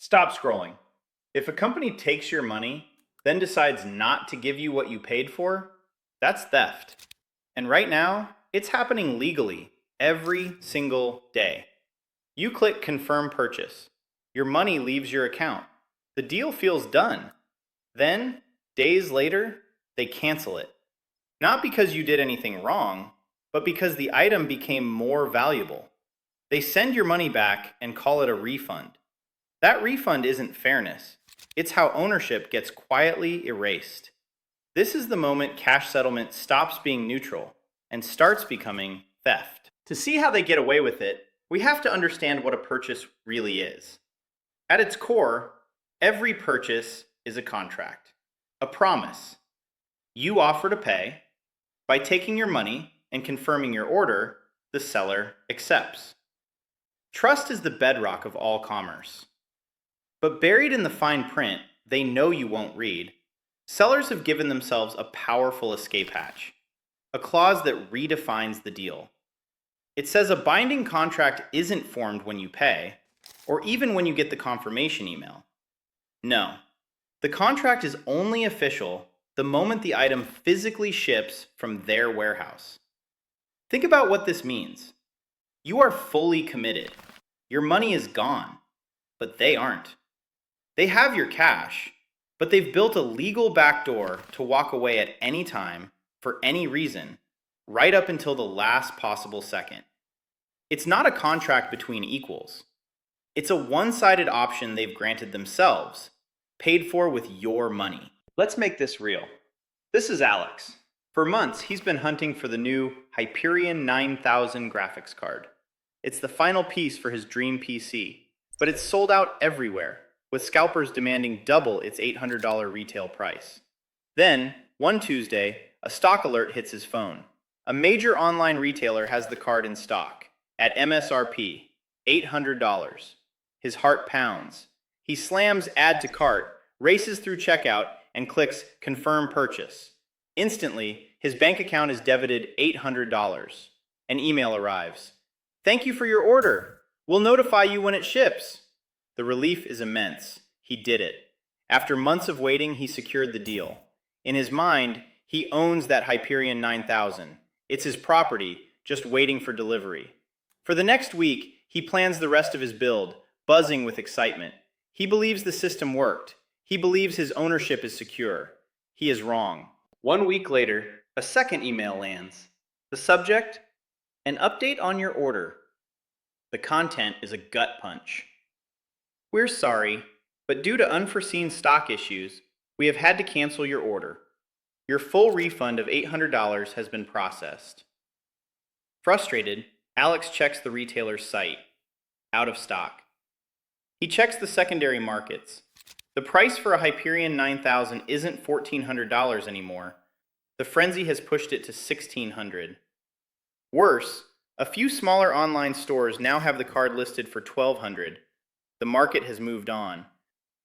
Stop scrolling. If a company takes your money, then decides not to give you what you paid for, that's theft. And right now, it's happening legally every single day. You click confirm purchase. Your money leaves your account. The deal feels done. Then, days later, they cancel it. Not because you did anything wrong, but because the item became more valuable. They send your money back and call it a refund. That refund isn't fairness. It's how ownership gets quietly erased. This is the moment cash settlement stops being neutral and starts becoming theft. To see how they get away with it, we have to understand what a purchase really is. At its core, every purchase is a contract, a promise. You offer to pay. By taking your money and confirming your order, the seller accepts. Trust is the bedrock of all commerce. But buried in the fine print they know you won't read, sellers have given themselves a powerful escape hatch, a clause that redefines the deal. It says a binding contract isn't formed when you pay, or even when you get the confirmation email. No, the contract is only official the moment the item physically ships from their warehouse. Think about what this means. You are fully committed. Your money is gone, but they aren't. They have your cash, but they've built a legal backdoor to walk away at any time, for any reason, right up until the last possible second. It's not a contract between equals. It's a one-sided option they've granted themselves, paid for with your money. Let's make this real. This is Alex. For months, he's been hunting for the new Hyperion 9000 graphics card. It's the final piece for his dream PC, but it's sold out everywhere, with scalpers demanding double its $800 retail price. Then, one Tuesday, a stock alert hits his phone. A major online retailer has the card in stock, at MSRP, $800. His heart pounds. He slams add to cart, races through checkout, and clicks confirm purchase. Instantly, his bank account is debited $800. An email arrives. Thank you for your order. We'll notify you when it ships. The relief is immense. He did it. After months of waiting, he secured the deal. In his mind, he owns that Hyperion 9000. It's his property, just waiting for delivery. For the next week, he plans the rest of his build, buzzing with excitement. He believes the system worked. He believes his ownership is secure. He is wrong. 1 week later, a second email lands. The subject? An update on your order. The content is a gut punch. We're sorry, but due to unforeseen stock issues, we have had to cancel your order. Your full refund of $800 has been processed. Frustrated, Alex checks the retailer's site. Out of stock. He checks the secondary markets. The price for a Hyperion 9000 isn't $1,400 anymore. The frenzy has pushed it to $1,600. Worse, a few smaller online stores now have the card listed for $1,200. The market has moved on.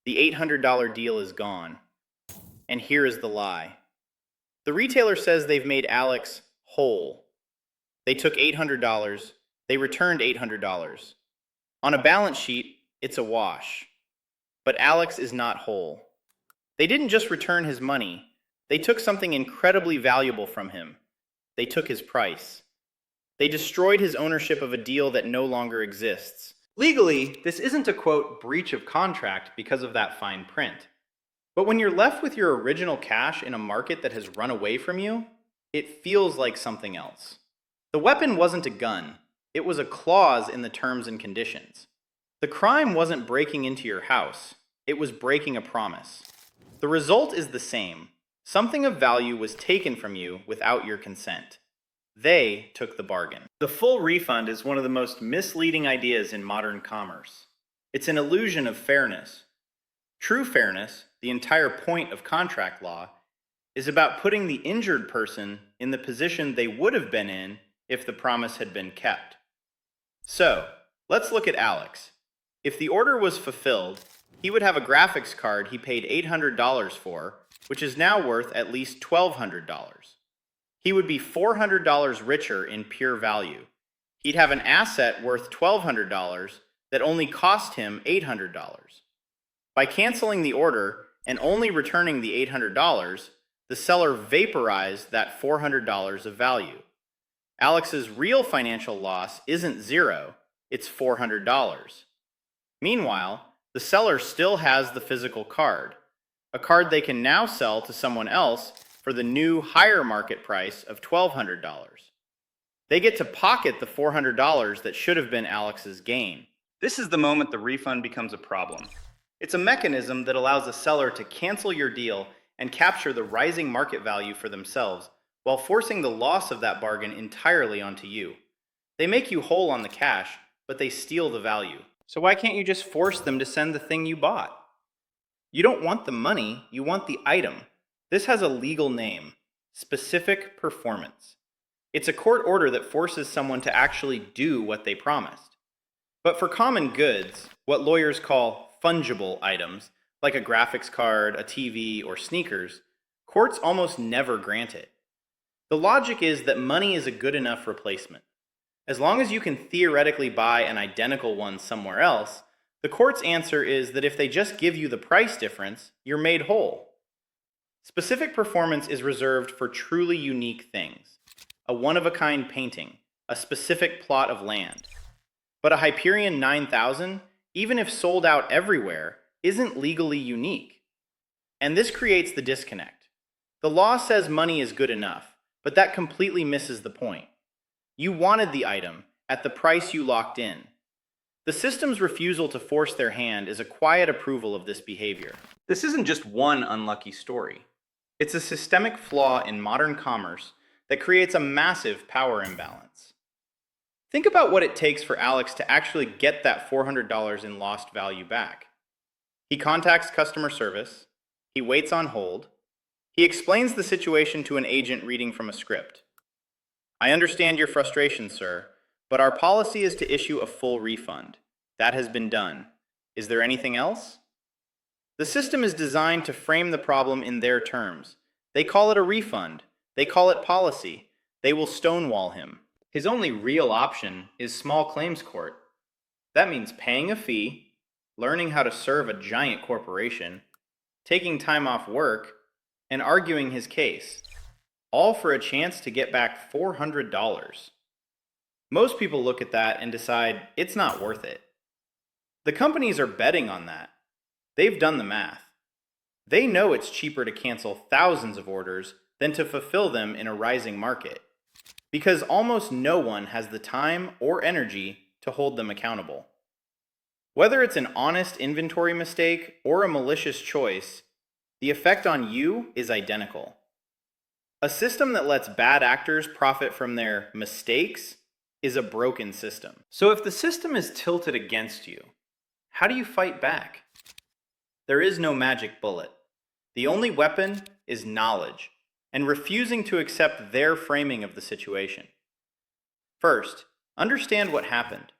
The $800 deal is gone. And here is the lie. The retailer says they've made Alex whole. They took $800. They returned $800. On a balance sheet, it's a wash. But Alex is not whole. They didn't just return his money. They took something incredibly valuable from him. They took his price. They destroyed his ownership of a deal that no longer exists. Legally, this isn't a quote breach of contract because of that fine print. But when you're left with your original cash in a market that has run away from you, it feels like something else. The weapon wasn't a gun. It was a clause in the terms and conditions. The crime wasn't breaking into your house. It was breaking a promise. The result is the same. Something of value was taken from you without your consent. They took the bargain. The full refund is one of the most misleading ideas in modern commerce. It's an illusion of fairness. True fairness, the entire point of contract law, is about putting the injured person in the position they would have been in if the promise had been kept. So, let's look at Alex. If the order was fulfilled, he would have a graphics card he paid $800 for, which is now worth at least $1,200. He would be $400 richer in pure value. He'd have an asset worth $1,200 that only cost him $800. By canceling the order and only returning the $800, the seller vaporized that $400 of value. Alex's real financial loss isn't zero, it's $400. Meanwhile, the seller still has the physical card, a card they can now sell to someone else for the new higher market price of $1,200. They get to pocket the $400 that should have been Alex's gain. This is the moment the refund becomes a problem. It's a mechanism that allows a seller to cancel your deal and capture the rising market value for themselves, while forcing the loss of that bargain entirely onto you. They make you whole on the cash, but they steal the value. So why can't you just force them to send the thing you bought? You don't want the money, you want the item. This has a legal name: specific performance. It's a court order that forces someone to actually do what they promised. But for common goods, what lawyers call fungible items, like a graphics card, a TV, or sneakers, courts almost never grant it. The logic is that money is a good enough replacement. As long as you can theoretically buy an identical one somewhere else, the court's answer is that if they just give you the price difference, you're made whole. Specific performance is reserved for truly unique things: a one-of-a-kind painting, a specific plot of land. But a Hyperion 9000, even if sold out everywhere, isn't legally unique. And this creates the disconnect. The law says money is good enough, but that completely misses the point. You wanted the item at the price you locked in. The system's refusal to force their hand is a quiet approval of this behavior. This isn't just one unlucky story. It's a systemic flaw in modern commerce that creates a massive power imbalance. Think about what it takes for Alex to actually get that $400 in lost value back. He contacts customer service, he waits on hold, he explains the situation to an agent reading from a script. I understand your frustration, sir, but our policy is to issue a full refund. That has been done. Is there anything else? The system is designed to frame the problem in their terms. They call it a refund. They call it policy. They will stonewall him. His only real option is small claims court. That means paying a fee, learning how to serve a giant corporation, taking time off work, and arguing his case, all for a chance to get back $400. Most people look at that and decide it's not worth it. The companies are betting on that. They've done the math. They know it's cheaper to cancel thousands of orders than to fulfill them in a rising market, because almost no one has the time or energy to hold them accountable. Whether it's an honest inventory mistake or a malicious choice, the effect on you is identical. A system that lets bad actors profit from their mistakes is a broken system. So if the system is tilted against you, how do you fight back? There is no magic bullet. The only weapon is knowledge and refusing to accept their framing of the situation. First, understand what happened.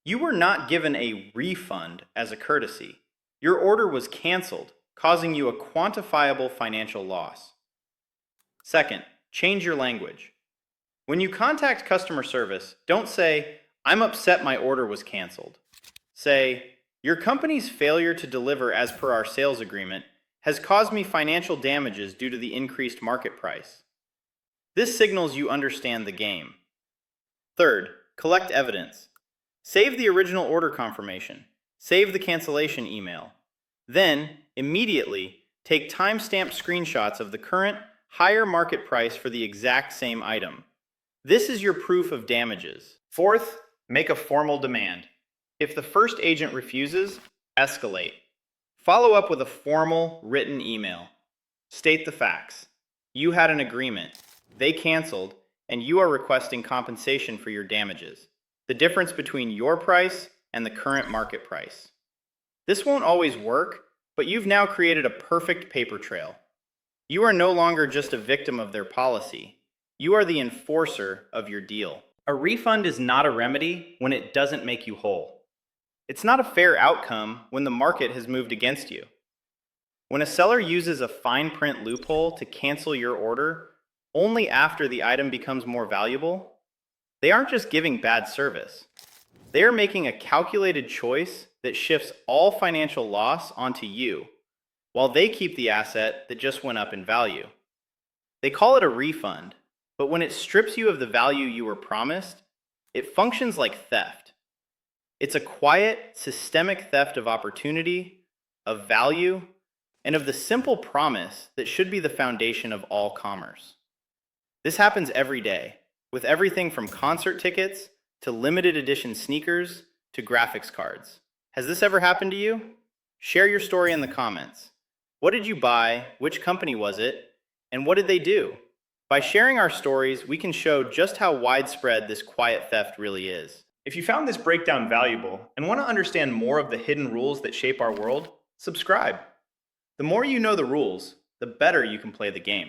You were not given a refund as a courtesy. Your order was canceled, causing you a quantifiable financial loss. Second, change your language. When you contact customer service, don't say, "I'm upset my order was canceled." Say, "Your company's failure to deliver as per our sales agreement has caused me financial damages due to the increased market price." This signals you understand the game. Third, collect evidence. Save the original order confirmation. Save the cancellation email. Then, immediately, take timestamped screenshots of the current, higher market price for the exact same item. This is your proof of damages. Fourth, make a formal demand. If the first agent refuses, escalate. Follow up with a formal, written email. State the facts. You had an agreement. They canceled, and you are requesting compensation for your damages. The difference between your price and the current market price. This won't always work, but you've now created a perfect paper trail. You are no longer just a victim of their policy. You are the enforcer of your deal. A refund is not a remedy when it doesn't make you whole. It's not a fair outcome when the market has moved against you. When a seller uses a fine print loophole to cancel your order only after the item becomes more valuable, they aren't just giving bad service. They are making a calculated choice that shifts all financial loss onto you, while they keep the asset that just went up in value. They call it a refund, but when it strips you of the value you were promised, it functions like theft. It's a quiet, systemic theft of opportunity, of value, and of the simple promise that should be the foundation of all commerce. This happens every day, with everything from concert tickets to limited edition sneakers to graphics cards. Has this ever happened to you? Share your story in the comments. What did you buy? Which company was it? And what did they do? By sharing our stories, we can show just how widespread this quiet theft really is. If you found this breakdown valuable and want to understand more of the hidden rules that shape our world, subscribe. The more you know the rules, the better you can play the game.